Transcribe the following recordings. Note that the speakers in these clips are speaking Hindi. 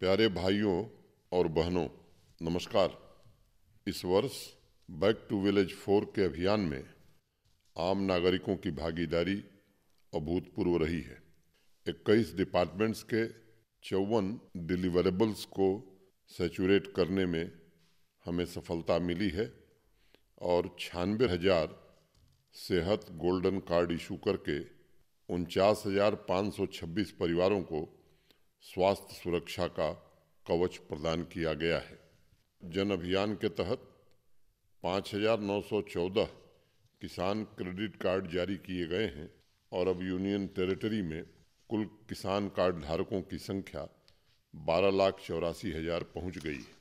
प्यारे भाइयों और बहनों, नमस्कार। इस वर्ष बैक टू विलेज 4 के अभियान में आम नागरिकों की भागीदारी अभूतपूर्व रही है। 21 डिपार्टमेंट्स के 54 डिलीवरेबल्स को सैचुरेट करने में हमें सफलता मिली है और 96,000 सेहत गोल्डन कार्ड इशू करके 49,526 परिवारों को स्वास्थ्य सुरक्षा का कवच प्रदान किया गया है। जन अभियान के तहत 5,914 किसान क्रेडिट कार्ड जारी किए गए हैं और अब यूनियन टेरिटरी में कुल किसान कार्ड धारकों की संख्या 12,84,000 पहुंच गई है।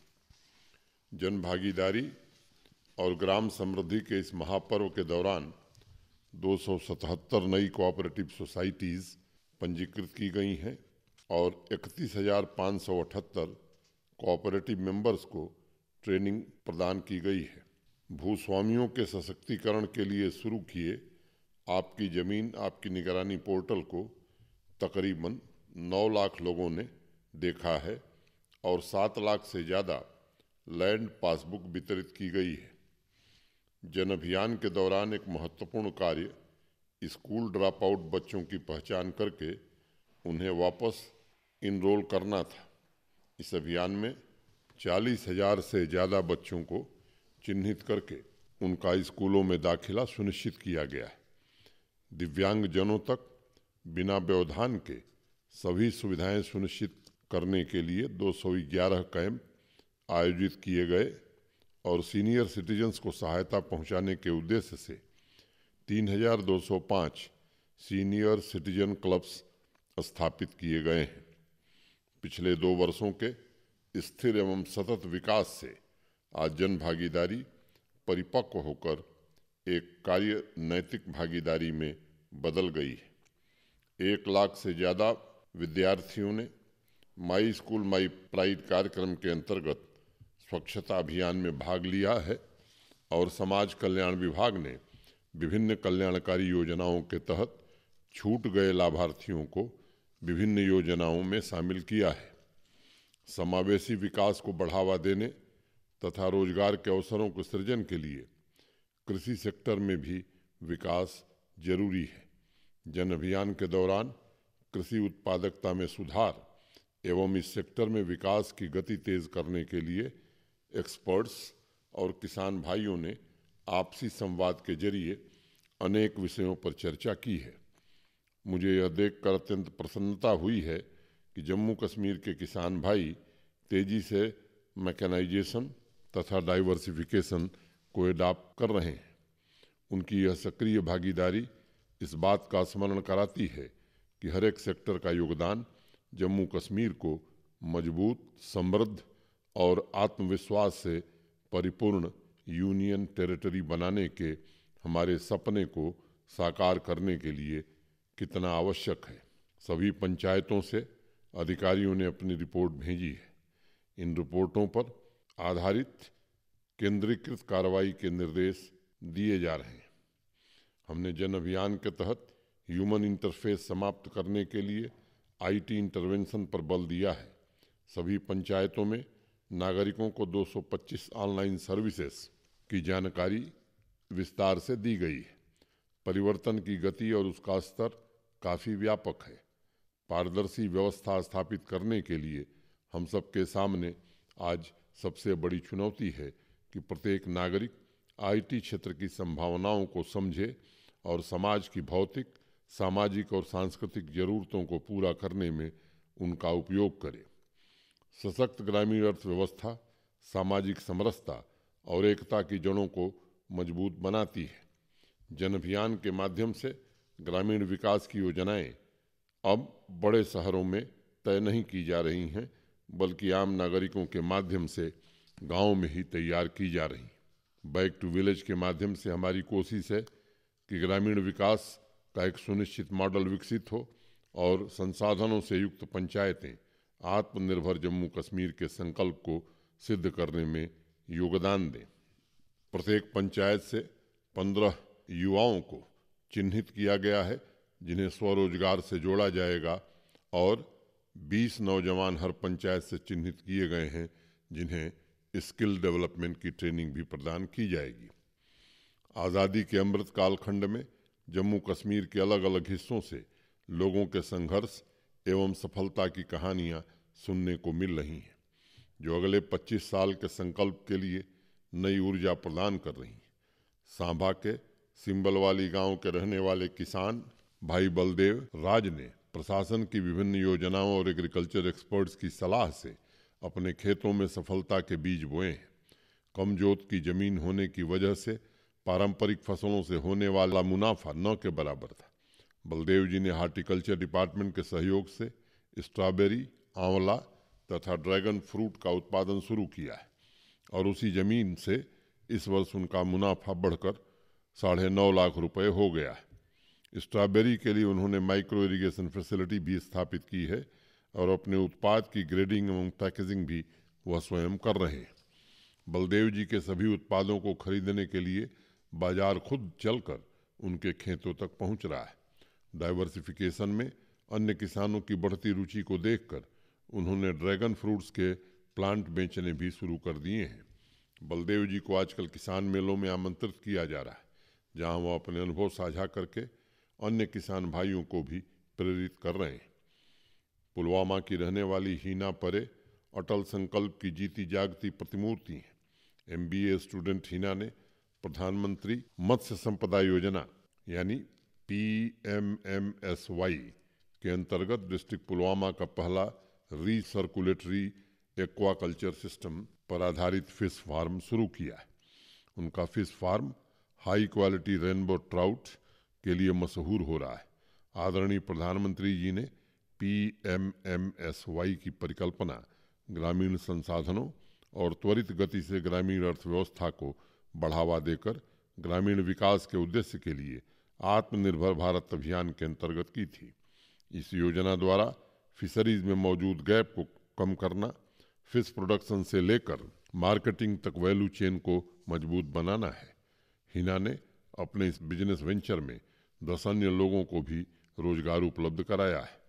जन भागीदारी और ग्राम समृद्धि के इस महापर्व के दौरान 277 नई कोऑपरेटिव सोसाइटीज़ पंजीकृत की गई हैं और 31,578 कोऑपरेटिव मेंबर्स को ट्रेनिंग प्रदान की गई है। भूस्वामियों के सशक्तिकरण के लिए शुरू किए आपकी ज़मीन आपकी निगरानी पोर्टल को तकरीबन 9 लाख लोगों ने देखा है और 7 लाख से ज़्यादा लैंड पासबुक वितरित की गई है। जन अभियान के दौरान एक महत्वपूर्ण कार्य स्कूल ड्रॉप आउट बच्चों की पहचान करके उन्हें वापस इनरोल करना था। इस अभियान में 40,000 से ज़्यादा बच्चों को चिन्हित करके उनका स्कूलों में दाखिला सुनिश्चित किया गया है। दिव्यांग जनों तक बिना व्यवधान के सभी सुविधाएं सुनिश्चित करने के लिए 211 कैंप आयोजित किए गए और सीनियर सिटीजन्स को सहायता पहुंचाने के उद्देश्य से 3,205 सीनियर सिटीजन क्लब्स स्थापित किए गए हैं। पिछले 2 वर्षों के स्थिर एवं सतत विकास से आज जन भागीदारी परिपक्व होकर एक कार्य नैतिक भागीदारी में बदल गई है। 1 लाख से ज़्यादा विद्यार्थियों ने माई स्कूल माई प्राइड कार्यक्रम के अंतर्गत स्वच्छता अभियान में भाग लिया है और समाज कल्याण विभाग ने विभिन्न कल्याणकारी योजनाओं के तहत छूट गए लाभार्थियों को विभिन्न योजनाओं में शामिल किया है। समावेशी विकास को बढ़ावा देने तथा रोजगार के अवसरों के सृजन के लिए कृषि सेक्टर में भी विकास जरूरी है। जन अभियान के दौरान कृषि उत्पादकता में सुधार एवं इस सेक्टर में विकास की गति तेज करने के लिए एक्सपर्ट्स और किसान भाइयों ने आपसी संवाद के जरिए अनेक विषयों पर चर्चा की है। मुझे यह देखकर अत्यंत प्रसन्नता हुई है कि जम्मू कश्मीर के किसान भाई तेजी से मैकेनाइजेशन तथा डाइवर्सिफिकेशन को एडॉप्ट कर रहे हैं। उनकी यह सक्रिय भागीदारी इस बात का स्मरण कराती है कि हर एक सेक्टर का योगदान जम्मू कश्मीर को मजबूत, समृद्ध और आत्मविश्वास से परिपूर्ण यूनियन टेरिटरी बनाने के हमारे सपने को साकार करने के लिए कितना आवश्यक है। सभी पंचायतों से अधिकारियों ने अपनी रिपोर्ट भेजी है। इन रिपोर्टों पर आधारित केंद्रीकृत कार्रवाई के निर्देश दिए जा रहे हैं। हमने जन अभियान के तहत ह्यूमन इंटरफेस समाप्त करने के लिए आईटी इंटरवेंशन पर बल दिया है। सभी पंचायतों में नागरिकों को 225 ऑनलाइन सर्विसेज की जानकारी विस्तार से दी गई है। परिवर्तन की गति और उसका स्तर काफ़ी व्यापक है। पारदर्शी व्यवस्था स्थापित करने के लिए हम सबके सामने आज सबसे बड़ी चुनौती है कि प्रत्येक नागरिक आईटी क्षेत्र की संभावनाओं को समझे और समाज की भौतिक, सामाजिक और सांस्कृतिक जरूरतों को पूरा करने में उनका उपयोग करे। सशक्त ग्रामीण अर्थव्यवस्था सामाजिक समरसता और एकता की जड़ों को मजबूत बनाती है। जन अभियान के माध्यम से ग्रामीण विकास की योजनाएं अब बड़े शहरों में तय नहीं की जा रही हैं, बल्कि आम नागरिकों के माध्यम से गांव में ही तैयार की जा रही हैं। बैक टू विलेज के माध्यम से हमारी कोशिश है कि ग्रामीण विकास का एक सुनिश्चित मॉडल विकसित हो और संसाधनों से युक्त पंचायतें आत्मनिर्भर जम्मू कश्मीर के संकल्प को सिद्ध करने में योगदान दें। प्रत्येक पंचायत से 15 युवाओं को चिन्हित किया गया है जिन्हें स्वरोजगार से जोड़ा जाएगा और 20 नौजवान हर पंचायत से चिन्हित किए गए हैं जिन्हें स्किल डेवलपमेंट की ट्रेनिंग भी प्रदान की जाएगी। आज़ादी के अमृत कालखंड में जम्मू कश्मीर के अलग अलग हिस्सों से लोगों के संघर्ष एवं सफलता की कहानियां सुनने को मिल रही हैं, जो अगले 25 साल के संकल्प के लिए नई ऊर्जा प्रदान कर रही हैं। सांबा के सिंबलवाली गांव के रहने वाले किसान भाई बलदेव राज ने प्रशासन की विभिन्न योजनाओं और एग्रीकल्चर एक्सपर्ट्स की सलाह से अपने खेतों में सफलता के बीज बोए हैं। कम जोत की जमीन होने की वजह से पारंपरिक फसलों से होने वाला मुनाफा न के बराबर था। बलदेव जी ने हार्टिकल्चर डिपार्टमेंट के सहयोग से स्ट्रॉबेरी, आंवला तथा ड्रैगन फ्रूट का उत्पादन शुरू किया है और उसी जमीन से इस वर्ष उनका मुनाफा बढ़कर 9.5 लाख रुपए हो गया है। स्ट्रॉबेरी के लिए उन्होंने माइक्रो इरिगेशन फैसिलिटी भी स्थापित की है और अपने उत्पाद की ग्रेडिंग एवं पैकेजिंग भी वह स्वयं कर रहे हैं। बलदेव जी के सभी उत्पादों को खरीदने के लिए बाजार खुद चलकर उनके खेतों तक पहुंच रहा है। डाइवर्सिफिकेशन में अन्य किसानों की बढ़ती रुचि को देखकर उन्होंने ड्रैगन फ्रूट्स के प्लांट बेचने भी शुरू कर दिए हैं। बलदेव जी को आजकल किसान मेलों में आमंत्रित किया जा रहा है, जहां वह अपने अनुभव साझा करके अन्य किसान भाइयों को भी प्रेरित कर रहे हैं। पुलवामा की रहने वाली हीना परे अटल संकल्प की जीती जागती प्रतिमूर्ति हैं। MBA स्टूडेंट हीना ने प्रधानमंत्री मत्स्य संपदा योजना यानी PMMSY के अंतर्गत डिस्ट्रिक्ट पुलवामा का पहला रीसर्कुलेटरी एक्वाकल्चर सिस्टम पर आधारित फिश फार्म शुरू किया है। उनका fish farm high quality rainbow trout के लिए मशहूर हो रहा है। आदरणीय प्रधानमंत्री जी ने PMMSY की परिकल्पना ग्रामीण संसाधनों और त्वरित गति से ग्रामीण अर्थव्यवस्था को बढ़ावा देकर ग्रामीण विकास के उद्देश्य के लिए आत्मनिर्भर भारत अभियान के अंतर्गत की थी। इस योजना द्वारा फिशरीज में मौजूद गैप को कम करना, फिश प्रोडक्शन से लेकर मार्केटिंग तक वैल्यू चेन को मजबूत बनाना है। हिना ने अपने इस बिजनेस वेंचर में 10 अन्य लोगों को भी रोजगार उपलब्ध कराया है।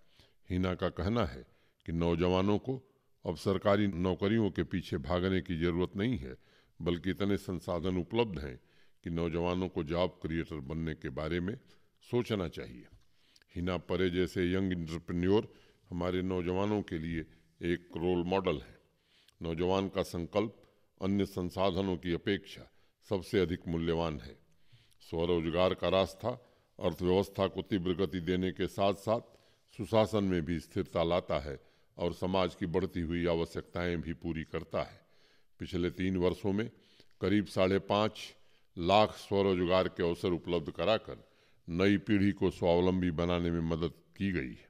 हिना का कहना है कि नौजवानों को अब सरकारी नौकरियों के पीछे भागने की जरूरत नहीं है, बल्कि इतने संसाधन उपलब्ध हैं कि नौजवानों को जॉब क्रिएटर बनने के बारे में सोचना चाहिए। हिना परे जैसे यंग एंटरप्रेन्योर हमारे नौजवानों के लिए एक रोल मॉडल है। नौजवान का संकल्प अन्य संसाधनों की अपेक्षा सबसे अधिक मूल्यवान है। स्वरोजगार का रास्ता अर्थव्यवस्था को तीव्र गति देने के साथ साथ सुशासन में भी स्थिरता लाता है और समाज की बढ़ती हुई आवश्यकताएं भी पूरी करता है। पिछले 3 वर्षों में करीब 5.5 लाख स्वरोजगार के अवसर उपलब्ध कराकर नई पीढ़ी को स्वावलंबी बनाने में मदद की गई है।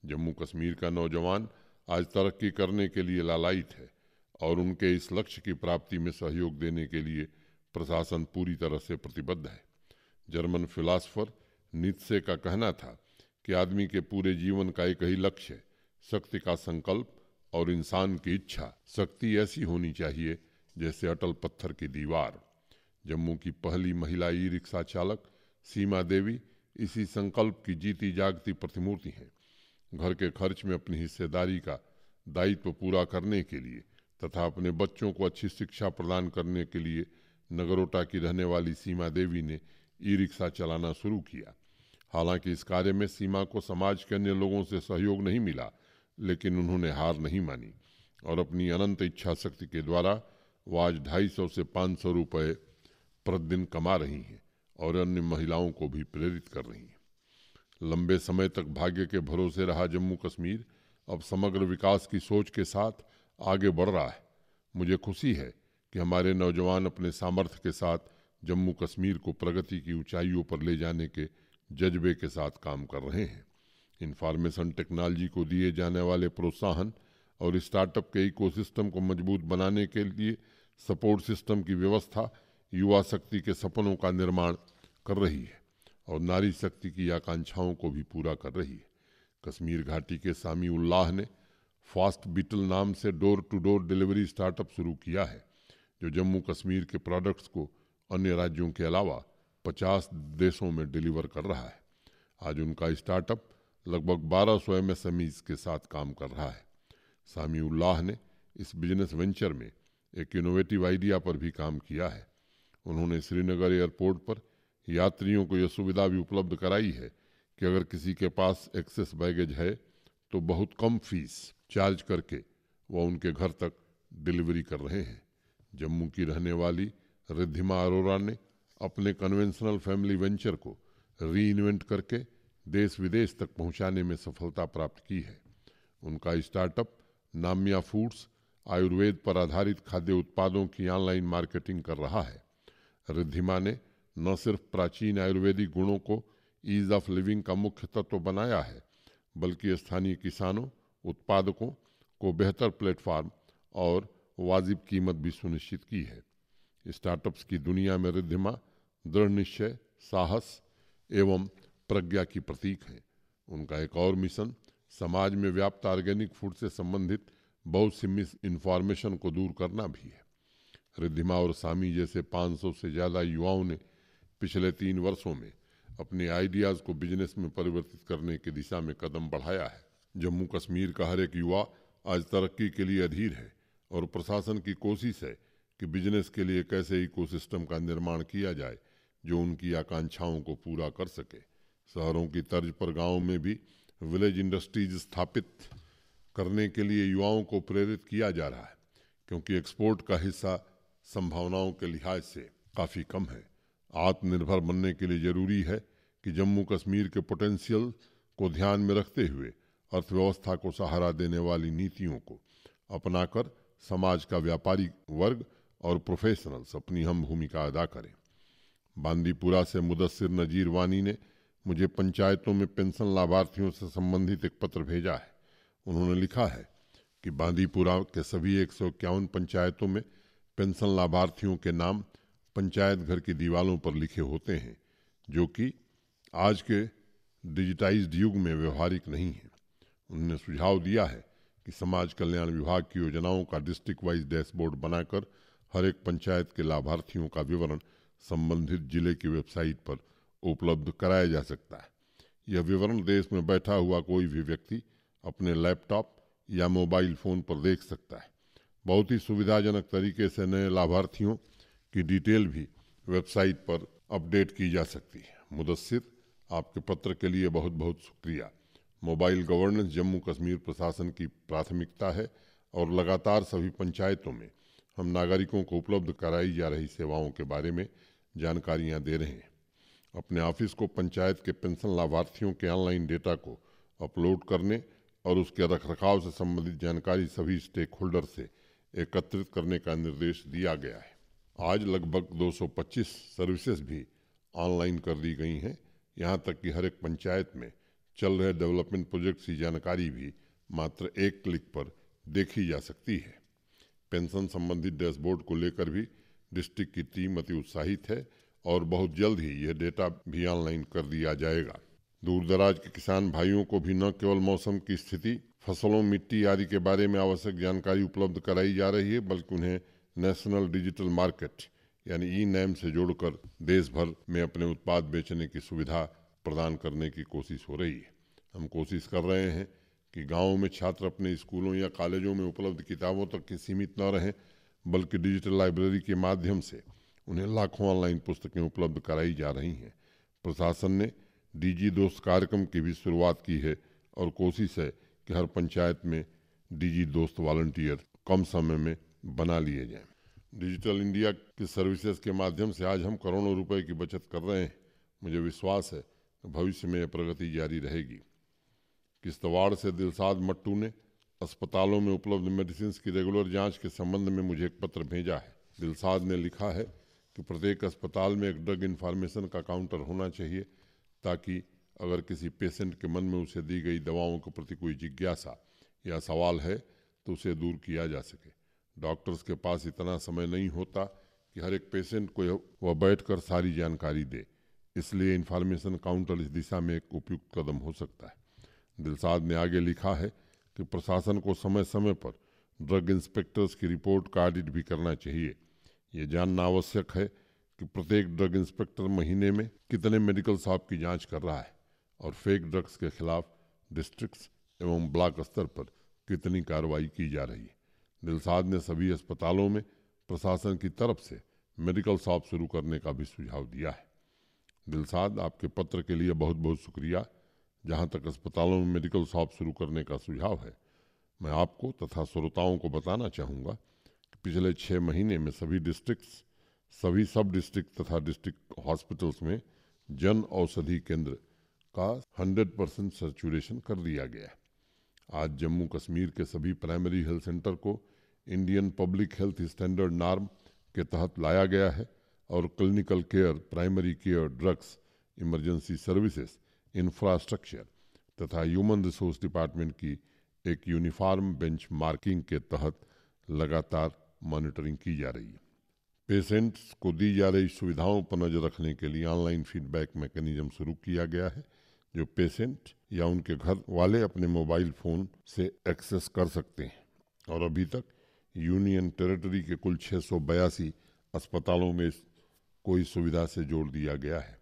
जम्मू कश्मीर का नौजवान आज तरक्की करने के लिए लालायित है और उनके इस लक्ष्य की प्राप्ति में सहयोग देने के लिए प्रशासन पूरी तरह से प्रतिबद्ध है। जर्मन फिलासफर नीत्शे का कहना था कि आदमी के पूरे जीवन का एक ही लक्ष्य है, शक्ति का संकल्प और इंसान की इच्छा शक्ति ऐसी होनी चाहिए जैसे अटल पत्थर की दीवार। जम्मू की पहली महिला ई-रिक्शा चालक सीमा देवी इसी संकल्प की जीती जागती प्रतिमूर्ति हैं। घर के खर्च में अपनी हिस्सेदारी का दायित्व पूरा करने के लिए तथा अपने बच्चों को अच्छी शिक्षा प्रदान करने के लिए नगरोटा की रहने वाली सीमा देवी ने ई-रिक्शा चलाना शुरू किया। हालांकि इस कार्य में सीमा को समाज के अन्य लोगों से सहयोग नहीं मिला, लेकिन उन्होंने हार नहीं मानी और अपनी अनंत इच्छा शक्ति के द्वारा वो आज 250 से 500 रुपये प्रतिदिन कमा रही हैं और अन्य महिलाओं को भी प्रेरित कर रही हैं। लंबे समय तक भाग्य के भरोसे रहा जम्मू कश्मीर अब समग्र विकास की सोच के साथ आगे बढ़ रहा है। मुझे खुशी है कि हमारे नौजवान अपने सामर्थ्य के साथ जम्मू कश्मीर को प्रगति की ऊंचाइयों पर ले जाने के जज्बे के साथ काम कर रहे हैं। इंफॉर्मेशन टेक्नोलॉजी को दिए जाने वाले प्रोत्साहन और स्टार्टअप के इकोसिस्टम को मजबूत बनाने के लिए सपोर्ट सिस्टम की व्यवस्था युवा शक्ति के सपनों का निर्माण कर रही है और नारी शक्ति की आकांक्षाओं को भी पूरा कर रही है। कश्मीर घाटी के सामी उल्लाह ने फास्ट बीटल नाम से door to door delivery startup शुरू किया है, जो जम्मू कश्मीर के प्रोडक्ट्स को अन्य राज्यों के अलावा 50 देशों में डिलीवर कर रहा है। आज उनका स्टार्टअप लगभग 1200 MSMEs के साथ काम कर रहा है। सामीउल्लाह ने इस बिजनेस वेंचर में एक इनोवेटिव आइडिया पर भी काम किया है। उन्होंने श्रीनगर एयरपोर्ट पर यात्रियों को यह सुविधा भी उपलब्ध कराई है कि अगर किसी के पास एक्सेस बैगेज है तो बहुत कम फीस चार्ज करके वह उनके घर तक डिलीवरी कर रहे हैं। जम्मू की रहने वाली रिद्धिमा अरोरा ने अपने कन्वेंशनल फैमिली वेंचर को रीइन्वेंट करके देश विदेश तक पहुंचाने में सफलता प्राप्त की है। उनका स्टार्टअप नामिया फूड्स आयुर्वेद पर आधारित खाद्य उत्पादों की ऑनलाइन मार्केटिंग कर रहा है। रिद्धिमा ने न सिर्फ प्राचीन आयुर्वेदिक गुणों को ईज ऑफ लिविंग का मुख्य तत्व बनाया है, बल्कि स्थानीय किसानों उत्पादकों को बेहतर प्लेटफॉर्म और वाजिब कीमत भी सुनिश्चित की है। स्टार्टअप्स की दुनिया में रिद्धिमा दृढ़ निश्चय, साहस एवं प्रज्ञा की प्रतीक है। उनका एक और मिशन समाज में व्याप्त ऑर्गेनिक फूड से संबंधित बहुत सी मिस इन्फॉर्मेशन को दूर करना भी है। रिद्धिमा और सामी जैसे 500 से ज़्यादा युवाओं ने पिछले 3 वर्षों में अपने आइडियाज़ को बिजनेस में परिवर्तित करने की दिशा में कदम बढ़ाया है। जम्मू कश्मीर का हर एक युवा आज तरक्की के लिए अधीर है और प्रशासन की कोशिश है कि बिजनेस के लिए कैसे इकोसिस्टम का निर्माण किया जाए जो उनकी आकांक्षाओं को पूरा कर सके। शहरों की तर्ज पर गाँव में भी विलेज इंडस्ट्रीज स्थापित करने के लिए युवाओं को प्रेरित किया जा रहा है, क्योंकि एक्सपोर्ट का हिस्सा संभावनाओं के लिहाज से काफ़ी कम है। आत्मनिर्भर बनने के लिए ज़रूरी है कि जम्मू कश्मीर के पोटेंशियल को ध्यान में रखते हुए अर्थव्यवस्था को सहारा देने वाली नीतियों को अपनाकर समाज का व्यापारी वर्ग और प्रोफेशनल्स अपनी अहम भूमिका अदा करें। बांदीपुरा से मुदस्सिर नजीर वानी ने मुझे पंचायतों में पेंशन लाभार्थियों से संबंधित एक पत्र भेजा है। उन्होंने लिखा है कि बांदीपुरा के सभी 151 पंचायतों में पेंशन लाभार्थियों के नाम पंचायत घर की दीवारों पर लिखे होते हैं, जो कि आज के डिजिटाइज्ड युग में व्यवहारिक नहीं है। उन्होंने सुझाव दिया है कि समाज कल्याण विभाग की योजनाओं का डिस्ट्रिक्ट वाइज डैशबोर्ड बनाकर हर एक पंचायत के लाभार्थियों का विवरण संबंधित जिले की वेबसाइट पर उपलब्ध कराया जा सकता है। यह विवरण देश में बैठा हुआ कोई भी व्यक्ति अपने लैपटॉप या मोबाइल फ़ोन पर देख सकता है। बहुत ही सुविधाजनक तरीके से नए लाभार्थियों की डिटेल भी वेबसाइट पर अपडेट की जा सकती है। मुदस्सिर, आपके पत्र के लिए बहुत बहुत शुक्रिया। मोबाइल गवर्नेंस जम्मू कश्मीर प्रशासन की प्राथमिकता है और लगातार सभी पंचायतों में हम नागरिकों को उपलब्ध कराई जा रही सेवाओं के बारे में जानकारियां दे रहे हैं। अपने ऑफिस को पंचायत के पेंशन लाभार्थियों के ऑनलाइन डेटा को अपलोड करने और उसके रखरखाव से संबंधित जानकारी सभी स्टेक होल्डर से एकत्रित करने का निर्देश दिया गया है। आज लगभग 225 सर्विसेज भी ऑनलाइन कर दी गई हैं। यहाँ तक कि हर एक पंचायत में चल रहे डेवलपमेंट प्रोजेक्ट्स की जानकारी भी मात्र एक क्लिक पर देखी जा सकती है। पेंशन संबंधित डैशबोर्ड को लेकर भी डिस्ट्रिक्ट की टीम अति उत्साहित है और बहुत जल्द ही यह डेटा भी ऑनलाइन कर दिया जाएगा। दूर दराज के किसान भाइयों को भी न केवल मौसम की स्थिति, फसलों, मिट्टी आदि के बारे में आवश्यक जानकारी उपलब्ध कराई जा रही है, बल्कि उन्हें नेशनल डिजिटल मार्केट यानी ई-नैम से जोड़कर देश भर में अपने उत्पाद बेचने की सुविधा प्रदान करने की कोशिश हो रही है। हम कोशिश कर रहे हैं कि गाँव में छात्र अपने स्कूलों या कॉलेजों में उपलब्ध किताबों तक के सीमित न रहें, बल्कि डिजिटल लाइब्रेरी के माध्यम से उन्हें लाखों ऑनलाइन पुस्तकें उपलब्ध कराई जा रही हैं। प्रशासन ने डीजी दोस्त कार्यक्रम की भी शुरुआत की है और कोशिश है कि हर पंचायत में डीजी दोस्त वॉलंटियर कम समय में बना लिए जाएं। डिजिटल इंडिया की सर्विसेज के माध्यम से आज हम करोड़ों रुपए की बचत कर रहे हैं। मुझे विश्वास है कि भविष्य में यह प्रगति जारी रहेगी। किश्तवाड़ से दिलसाद मट्टू ने अस्पतालों में उपलब्ध मेडिसिन की रेगुलर जांच के संबंध में मुझे एक पत्र भेजा है। दिलसाद ने लिखा है कि प्रत्येक अस्पताल में एक ड्रग इन्फॉर्मेशन का काउंटर होना चाहिए, ताकि अगर किसी पेशेंट के मन में उसे दी गई दवाओं के प्रति कोई जिज्ञासा या सवाल है तो उसे दूर किया जा सके। डॉक्टर्स के पास इतना समय नहीं होता कि हर एक पेशेंट को वह बैठकर सारी जानकारी दे, इसलिए इन्फॉर्मेशन काउंटर इस दिशा में एक उपयुक्त कदम हो सकता है। दिलसाद ने आगे लिखा है कि प्रशासन को समय समय पर ड्रग इंस्पेक्टर्स की रिपोर्ट का ऑडिट भी करना चाहिए। ये जानना आवश्यक है कि प्रत्येक ड्रग इंस्पेक्टर महीने में कितने मेडिकल शॉप की जांच कर रहा है और फेक ड्रग्स के खिलाफ डिस्ट्रिक्ट्स एवं ब्लॉक स्तर पर कितनी कार्रवाई की जा रही है। दिलशाद ने सभी अस्पतालों में प्रशासन की तरफ से मेडिकल शॉप शुरू करने का भी सुझाव दिया है। दिलशाद, आपके पत्र के लिए बहुत बहुत शुक्रिया। जहां तक अस्पतालों में मेडिकल शॉप शुरू करने का सुझाव है, मैं आपको तथा श्रोताओं को बताना चाहूँगा कि पिछले 6 महीने में सभी डिस्ट्रिक्ट्स, सभी सब डिस्ट्रिक्ट तथा डिस्ट्रिक्ट हॉस्पिटल्स में जन औषधि केंद्र का 100% सैचुरेशन कर दिया गया है। आज जम्मू कश्मीर के सभी प्राइमरी हेल्थ सेंटर को Indian public health standard norm के तहत लाया गया है और clinical care, primary care, drugs, emergency services, infrastructure तथा ह्यूमन रिसोर्स डिपार्टमेंट की एक यूनिफॉर्म बेंचमार्किंग के तहत लगातार मॉनिटरिंग की जा रही है। पेशेंट्स को दी जा रही सुविधाओं पर नजर रखने के लिए ऑनलाइन फीडबैक मैकेनिज्म शुरू किया गया है, जो पेशेंट या उनके घर वाले अपने मोबाइल फ़ोन से एक्सेस कर सकते हैं। और अभी तक यूनियन टेरिटरी के कुल 682 अस्पतालों में कोई सुविधा से जोड़ दिया गया है।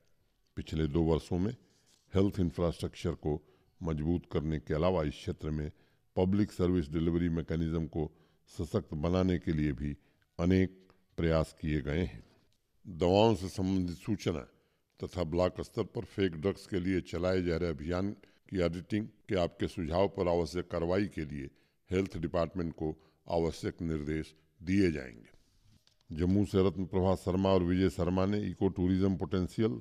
पिछले 2 वर्षों में हेल्थ इंफ्रास्ट्रक्चर को मजबूत करने के अलावा इस क्षेत्र में पब्लिक सर्विस डिलीवरी मैकेनिज्म को सशक्त बनाने के लिए भी अनेक प्रयास किए गए हैं। दवाओं से संबंधित सूचना तथा ब्लॉक स्तर पर फेक ड्रग्स के लिए चलाए जा रहे अभियान की ऑडिटिंग के आपके सुझाव पर आवश्यक कार्रवाई के लिए हेल्थ डिपार्टमेंट को आवश्यक निर्देश दिए जाएंगे। जम्मू से रत्न प्रभा शर्मा और विजय शर्मा ने इको टूरिज्म पोटेंशियल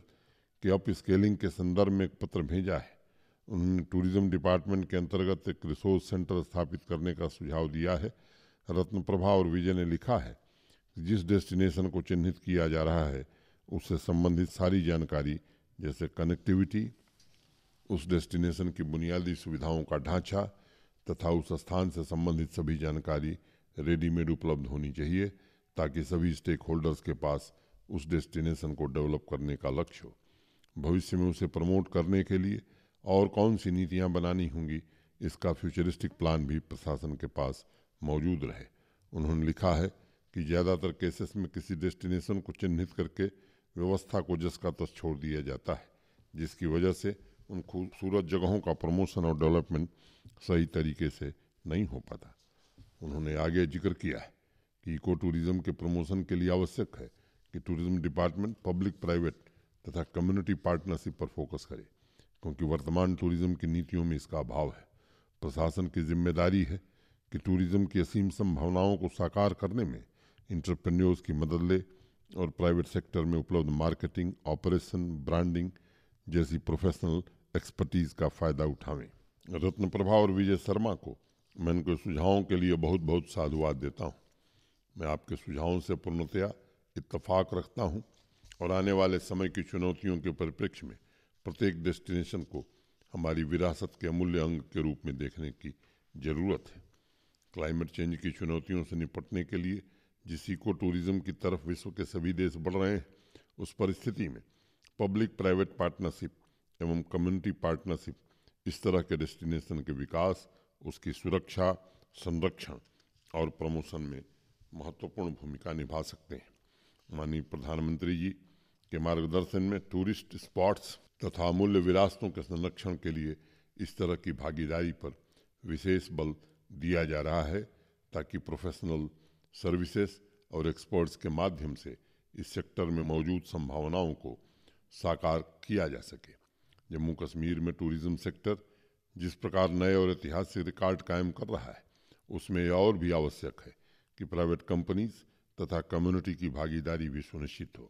के अप स्केलिंग के संदर्भ में एक पत्र भेजा है। उन्होंने टूरिज्म डिपार्टमेंट के अंतर्गत एक रिसोर्स सेंटर स्थापित करने का सुझाव दिया है। रत्न प्रभा और विजय ने लिखा है कि जिस डेस्टिनेशन को चिन्हित किया जा रहा है उससे संबंधित सारी जानकारी जैसे कनेक्टिविटी, उस डेस्टिनेशन की बुनियादी सुविधाओं का ढांचा तथा उस स्थान से संबंधित सभी जानकारी रेडीमेड उपलब्ध होनी चाहिए ताकि सभी स्टेक होल्डर्स के पास उस डेस्टिनेशन को डेवलप करने का लक्ष्य हो। भविष्य में उसे प्रमोट करने के लिए और कौन सी नीतियां बनानी होंगी, इसका फ्यूचरिस्टिक प्लान भी प्रशासन के पास मौजूद रहे। उन्होंने लिखा है कि ज़्यादातर केसेस में किसी डेस्टिनेशन को चिन्हित करके व्यवस्था को जस का तस छोड़ दिया जाता है, जिसकी वजह से उन खूबसूरत जगहों का प्रमोशन और डेवलपमेंट सही तरीके से नहीं हो पाता। उन्होंने आगे जिक्र किया है कि इको टूरिज्म के प्रमोशन के लिए आवश्यक है कि टूरिज्म डिपार्टमेंट पब्लिक, प्राइवेट तथा कम्युनिटी पार्टनरशिप पर फोकस करे, क्योंकि वर्तमान टूरिज्म की नीतियों में इसका अभाव है। प्रशासन की जिम्मेदारी है कि टूरिज्म की असीम संभावनाओं को साकार करने में इंटरप्रेन्योर्स की मदद ले और प्राइवेट सेक्टर में उपलब्ध मार्केटिंग, ऑपरेशन, ब्रांडिंग जैसी प्रोफेशनल एक्सपर्टीज का फायदा उठावें। रत्न प्रभा और विजय शर्मा को मैं उनके सुझावों के लिए बहुत बहुत साधुवाद देता हूँ। मैं आपके सुझावों से पूर्णतया इत्तेफाक रखता हूँ और आने वाले समय की चुनौतियों के परिप्रेक्ष्य में प्रत्येक डेस्टिनेशन को हमारी विरासत के अमूल्य अंग के रूप में देखने की जरूरत है। क्लाइमेट चेंज की चुनौतियों से निपटने के लिए जिस इको टूरिज्म की तरफ विश्व के सभी देश बढ़ रहे हैं, उस परिस्थिति में पब्लिक प्राइवेट पार्टनरशिप एवं कम्युनिटी पार्टनरशिप इस तरह के डेस्टिनेशन के विकास, उसकी सुरक्षा, संरक्षण और प्रमोशन में महत्वपूर्ण भूमिका निभा सकते हैं। माननीय प्रधानमंत्री जी के मार्गदर्शन में टूरिस्ट स्पॉट्स तथा अमूल्य विरासतों के संरक्षण के लिए इस तरह की भागीदारी पर विशेष बल दिया जा रहा है ताकि प्रोफेशनल सर्विसेज और एक्सपर्ट्स के माध्यम से इस सेक्टर में मौजूद संभावनाओं को साकार किया जा सके। जम्मू कश्मीर में टूरिज्म सेक्टर जिस प्रकार नए और ऐतिहासिक रिकॉर्ड कायम कर रहा है, उसमें यह और भी आवश्यक है कि प्राइवेट कंपनीज तथा कम्युनिटी की भागीदारी भी सुनिश्चित हो।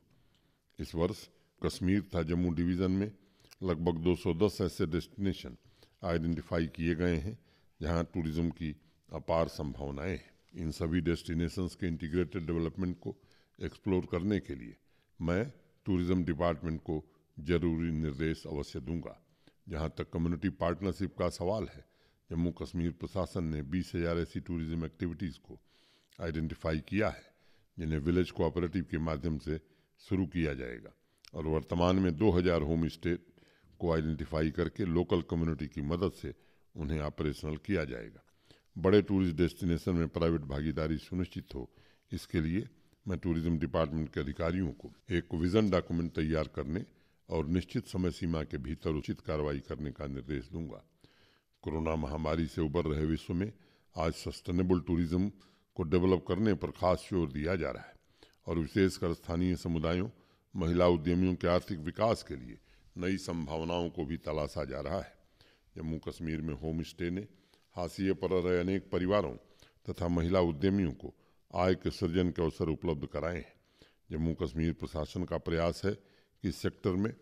इस वर्ष कश्मीर तथा जम्मू डिवीज़न में लगभग 210 ऐसे डेस्टिनेशन आइडेंटिफाई किए गए हैं जहां टूरिज्म की अपार संभावनाएं हैं। इन सभी डेस्टिनेशंस के इंटीग्रेटेड डेवलपमेंट को एक्सप्लोर करने के लिए मैं टूरिज्म डिपार्टमेंट को जरूरी निर्देश अवश्य दूंगा। जहां तक कम्युनिटी पार्टनरशिप का सवाल है, जम्मू कश्मीर प्रशासन ने 20,000 ऐसी टूरिज्म एक्टिविटीज़ को आइडेंटिफाई किया है जिन्हें विलेज कोऑपरेटिव के माध्यम से शुरू किया जाएगा और वर्तमान में 2,000 होम स्टे को आइडेंटिफाई करके लोकल कम्युनिटी की मदद से उन्हें ऑपरेशनल किया जाएगा। बड़े टूरिस्ट डेस्टिनेशन में प्राइवेट भागीदारी सुनिश्चित हो, इसके लिए मैं टूरिज्म डिपार्टमेंट के अधिकारियों को एक विजन डॉक्यूमेंट तैयार करने और निश्चित समय सीमा के भीतर उचित कार्रवाई करने का निर्देश दूंगा। कोरोना महामारी से उबर रहे विश्व में आज सस्टेनेबल टूरिज्म को डेवलप करने पर खास जोर दिया जा रहा है और विशेषकर स्थानीय समुदायों, महिला उद्यमियों के आर्थिक विकास के लिए नई संभावनाओं को भी तलाशा जा रहा है। जम्मू कश्मीर में होम स्टे ने हाशिए पर रहे अनेक परिवारों तथा महिला उद्यमियों को आय के सृजन के अवसर उपलब्ध कराए हैं। जम्मू कश्मीर प्रशासन का प्रयास है कि इस सेक्टर में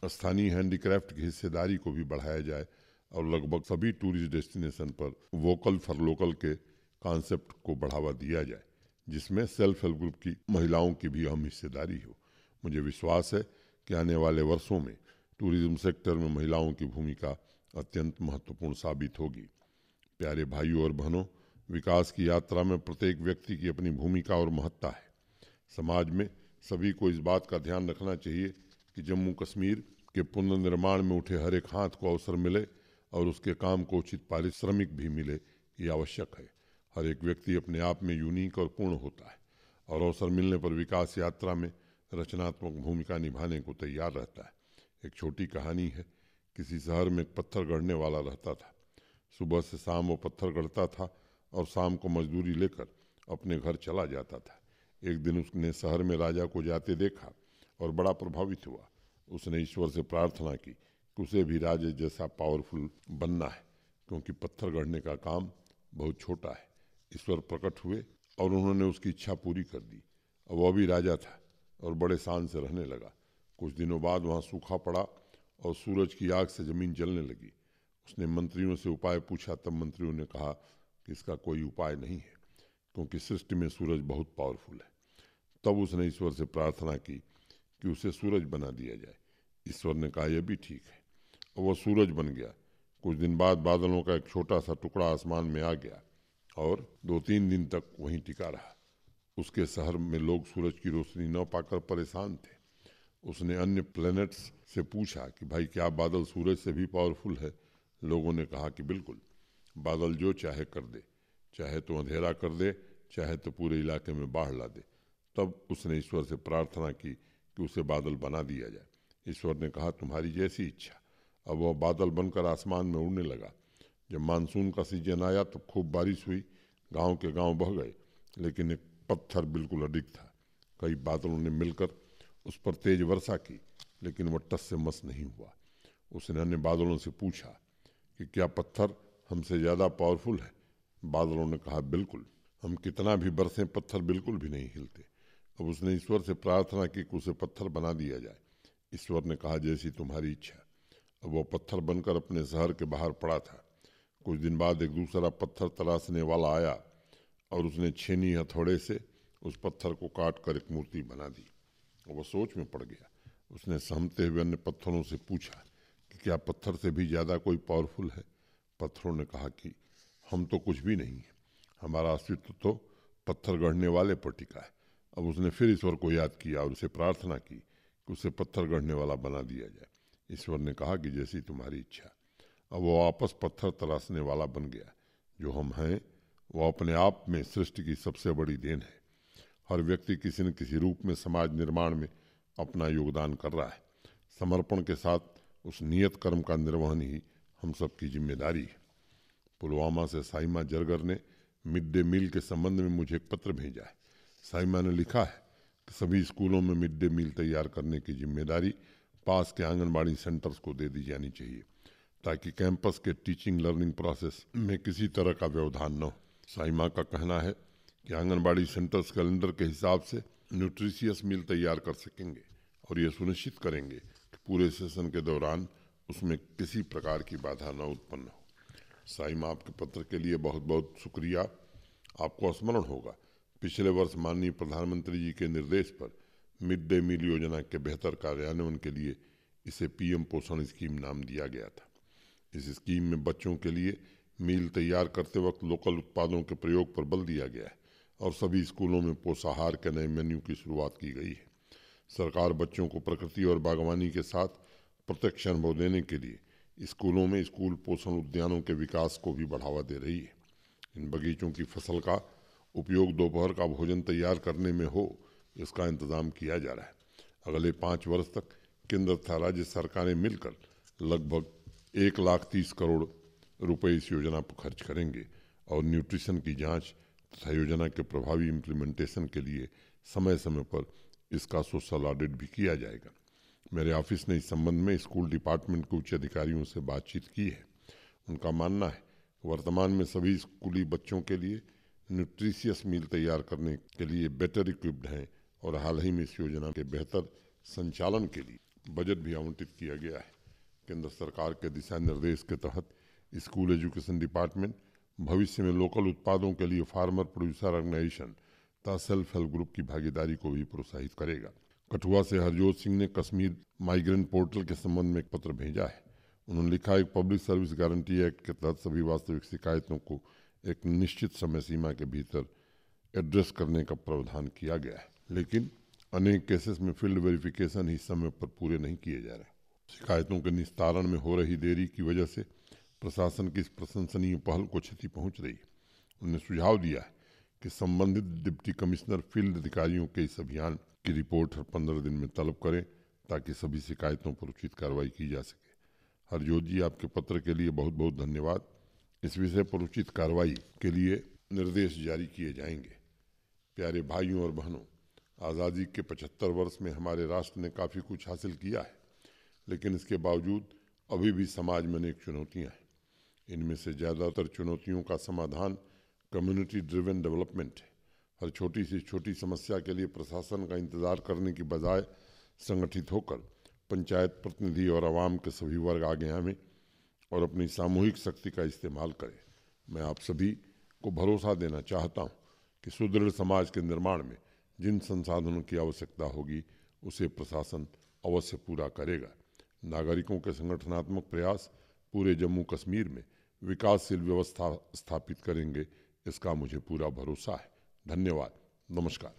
स्थानीय हैंडीक्राफ्ट की हिस्सेदारी को भी बढ़ाया जाए और लगभग सभी टूरिस्ट डेस्टिनेशन पर वोकल फॉर लोकल के कॉन्सेप्ट को बढ़ावा दिया जाए, जिसमें सेल्फ हेल्प ग्रुप की महिलाओं की भी अहम हिस्सेदारी हो। मुझे विश्वास है कि आने वाले वर्षों में टूरिज्म सेक्टर में महिलाओं की भूमिका अत्यंत महत्वपूर्ण साबित होगी। प्यारे भाइयों और बहनों, विकास की यात्रा में प्रत्येक व्यक्ति की अपनी भूमिका और महत्ता है। समाज में सभी को इस बात का ध्यान रखना चाहिए कि जम्मू कश्मीर के पुनर्निर्माण में उठे हर एक हाथ को अवसर मिले और उसके काम को उचित पारिश्रमिक भी मिले, ये आवश्यक है। हर एक व्यक्ति अपने आप में यूनिक और पूर्ण होता है और अवसर मिलने पर विकास यात्रा में रचनात्मक भूमिका निभाने को तैयार रहता है। एक छोटी कहानी है। किसी शहर में एक पत्थर गढ़ने वाला रहता था। सुबह से शाम वो पत्थर गढ़ता था और शाम को मजदूरी लेकर अपने घर चला जाता था। एक दिन उसने शहर में राजा को जाते देखा और बड़ा प्रभावित हुआ। उसने ईश्वर से प्रार्थना की कि उसे भी राजा जैसा पावरफुल बनना है, क्योंकि पत्थर गढ़ने का काम बहुत छोटा है। ईश्वर प्रकट हुए और उन्होंने उसकी इच्छा पूरी कर दी। और वह भी राजा था और बड़े शान से रहने लगा। कुछ दिनों बाद वहाँ सूखा पड़ा और सूरज की आग से जमीन जलने लगी। उसने मंत्रियों से उपाय पूछा, तब मंत्रियों ने कहा कि इसका कोई उपाय नहीं है, क्योंकि सृष्टि में सूरज बहुत पावरफुल है। तब उसने ईश्वर से प्रार्थना की कि उसे सूरज बना दिया जाए। ईश्वर ने कहा यह भी ठीक है, और वह सूरज बन गया। कुछ दिन बाद बादलों का एक छोटा सा टुकड़ा आसमान में आ गया और 2-3 दिन तक वहीं टिका रहा। उसके शहर में लोग सूरज की रोशनी न पाकर परेशान थे। उसने अन्य प्लैनेट्स से पूछा कि भाई क्या बादल सूरज से भी पावरफुल है? लोगों ने कहा कि बिल्कुल, बादल जो चाहे कर दे, चाहे तो अंधेरा कर दे, चाहे तो पूरे इलाके में बाढ़ ला दे। तब उसने ईश्वर से प्रार्थना की कि उसे बादल बना दिया जाए। ईश्वर ने कहा तुम्हारी जैसी इच्छा। अब वह बादल बनकर आसमान में उड़ने लगा। जब मानसून का सीजन आया तब खूब बारिश हुई। गांव के गांव बह गए, लेकिन एक पत्थर बिल्कुल अडिग था। कई बादलों ने मिलकर उस पर तेज वर्षा की, लेकिन वह टस से मस नहीं हुआ। उसने अन्य बादलों से पूछा कि क्या पत्थर हमसे ज़्यादा पावरफुल है? बादलों ने कहा बिल्कुल, हम कितना भी बरसें पत्थर बिल्कुल भी नहीं हिलते। अब उसने ईश्वर से प्रार्थना की कि उसे पत्थर बना दिया जाए। ईश्वर ने कहा जैसी तुम्हारी इच्छा। अब वह पत्थर बनकर अपने शहर के बाहर पड़ा था। कुछ दिन बाद एक दूसरा पत्थर तराशने वाला आया और उसने छेनी हथौड़े से उस पत्थर को काट कर एक मूर्ति बना दी। वह सोच में पड़ गया। उसने सहमते हुए अन्य पत्थरों से पूछा कि क्या पत्थर से भी ज़्यादा कोई पावरफुल है? पत्थरों ने कहा कि हम तो कुछ भी नहीं है, हमारा अस्तित्व तो पत्थर गढ़ने वाले पर टिका है। अब उसने फिर ईश्वर को याद किया और उसे प्रार्थना की कि उसे पत्थर गढ़ने वाला बना दिया जाए। ईश्वर ने कहा कि जैसी तुम्हारी इच्छा। अब वो वापस पत्थर तराशने वाला बन गया। जो हम हैं वो अपने आप में सृष्टि की सबसे बड़ी देन है। हर व्यक्ति किसी न किसी रूप में समाज निर्माण में अपना योगदान कर रहा है। समर्पण के साथ उस नियत कर्म का निर्वहन ही हम सबकी जिम्मेदारी है। पुलवामा से साइमा जरगर ने मिड डे मील के संबंध में मुझे एक पत्र भेजा है। साइमा ने लिखा है कि सभी स्कूलों में मिड डे मील तैयार करने की जिम्मेदारी पास के आंगनबाड़ी सेंटर्स को दे दी जानी चाहिए, ताकि कैंपस के टीचिंग लर्निंग प्रोसेस में किसी तरह का व्यवधान न हो। साइमा का कहना है कि आंगनबाड़ी सेंटर्स कैलेंडर के हिसाब से न्यूट्रिशियस मील तैयार कर सकेंगे और ये सुनिश्चित करेंगे कि पूरे सेशन के दौरान उसमें किसी प्रकार की बाधा न उत्पन्न हो। साइमा, आपके पत्र के लिए बहुत बहुत शुक्रिया। आपको स्मरण होगा पिछले वर्ष माननीय प्रधानमंत्री जी के निर्देश पर मिड डे मील योजना के बेहतर कार्यान्वयन के लिए इसे पीएम पोषण स्कीम नाम दिया गया था। इस स्कीम में बच्चों के लिए मील तैयार करते वक्त लोकल उत्पादों के प्रयोग पर बल दिया गया है और सभी स्कूलों में पोषाहार के नए मेन्यू की शुरुआत की गई है। सरकार बच्चों को प्रकृति और बागवानी के साथ प्रत्यक्ष अनुभव देने के लिए स्कूलों में स्कूल पोषण उद्यानों के विकास को भी बढ़ावा दे रही है। इन बगीचों की फसल का उपयोग दोपहर का भोजन तैयार करने में हो, इसका इंतजाम किया जा रहा है। अगले 5 वर्ष तक केंद्र तथा राज्य सरकारें मिलकर लगभग 1,30,000 करोड़ रुपए इस योजना पर खर्च करेंगे और न्यूट्रिशन की जांच तथा योजना के प्रभावी इम्प्लीमेंटेशन के लिए समय समय पर इसका सोशल ऑडिट भी किया जाएगा। मेरे ऑफिस ने इस संबंध में स्कूल डिपार्टमेंट के उच्च अधिकारियों से बातचीत की है। उनका मानना है वर्तमान में सभी स्कूली बच्चों के लिए न्यूट्रिशियस मील तैयार करने के लिए बेटर इक्विप्ड हैं और हाल ही में इस योजना के बेहतर संचालन के लिए बजट भी आवंटित किया गया है। केंद्र सरकार के दिशा निर्देश के तहत स्कूल एजुकेशन डिपार्टमेंट भविष्य में लोकल उत्पादों के लिए फार्मर प्रोड्यूसर ऑर्गेनाइजेशन तथा सेल्फ हेल्प ग्रुप की भागीदारी को भी प्रोत्साहित करेगा। कठुआ से हरजोत सिंह ने कश्मीर माइग्रेंट पोर्टल के संबंध में एक पत्र भेजा है। उन्होंने लिखा है पब्लिक सर्विस गारंटी एक्ट के तहत सभी वास्तविक शिकायतों को एक निश्चित समय सीमा के भीतर एड्रेस करने का प्रावधान किया गया है, लेकिन अनेक केसेस में फील्ड वेरिफिकेशन ही समय पर पूरे नहीं किए जा रहे। शिकायतों के निस्तारण में हो रही देरी की वजह से प्रशासन की इस प्रशंसनीय पहल को क्षति पहुंच रही है। उन्होंने सुझाव दिया है कि संबंधित डिप्टी कमिश्नर फील्ड अधिकारियों के इस अभियान की रिपोर्ट हर 15 दिन में तलब करें ताकि सभी शिकायतों पर उचित कार्रवाई की जा सके। हरजोत जी, आपके पत्र के लिए बहुत बहुत धन्यवाद। इस विषय पर उचित कार्रवाई के लिए निर्देश जारी किए जाएंगे। प्यारे भाइयों और बहनों, आज़ादी के 75 वर्ष में हमारे राष्ट्र ने काफ़ी कुछ हासिल किया है, लेकिन इसके बावजूद अभी भी समाज में अनेक चुनौतियाँ हैं। इनमें से ज़्यादातर चुनौतियों का समाधान कम्युनिटी ड्रिवन डेवलपमेंट है। हर छोटी से छोटी समस्या के लिए प्रशासन का इंतज़ार करने की बजाय संगठित होकर पंचायत प्रतिनिधि और आवाम के सभी वर्ग आगे आवें और अपनी सामूहिक शक्ति का इस्तेमाल करें। मैं आप सभी को भरोसा देना चाहता हूं कि सुदृढ़ समाज के निर्माण में जिन संसाधनों की आवश्यकता होगी उसे प्रशासन अवश्य पूरा करेगा। नागरिकों के संगठनात्मक प्रयास पूरे जम्मू कश्मीर में विकासशील व्यवस्था स्थापित करेंगे, इसका मुझे पूरा भरोसा है। धन्यवाद। नमस्कार।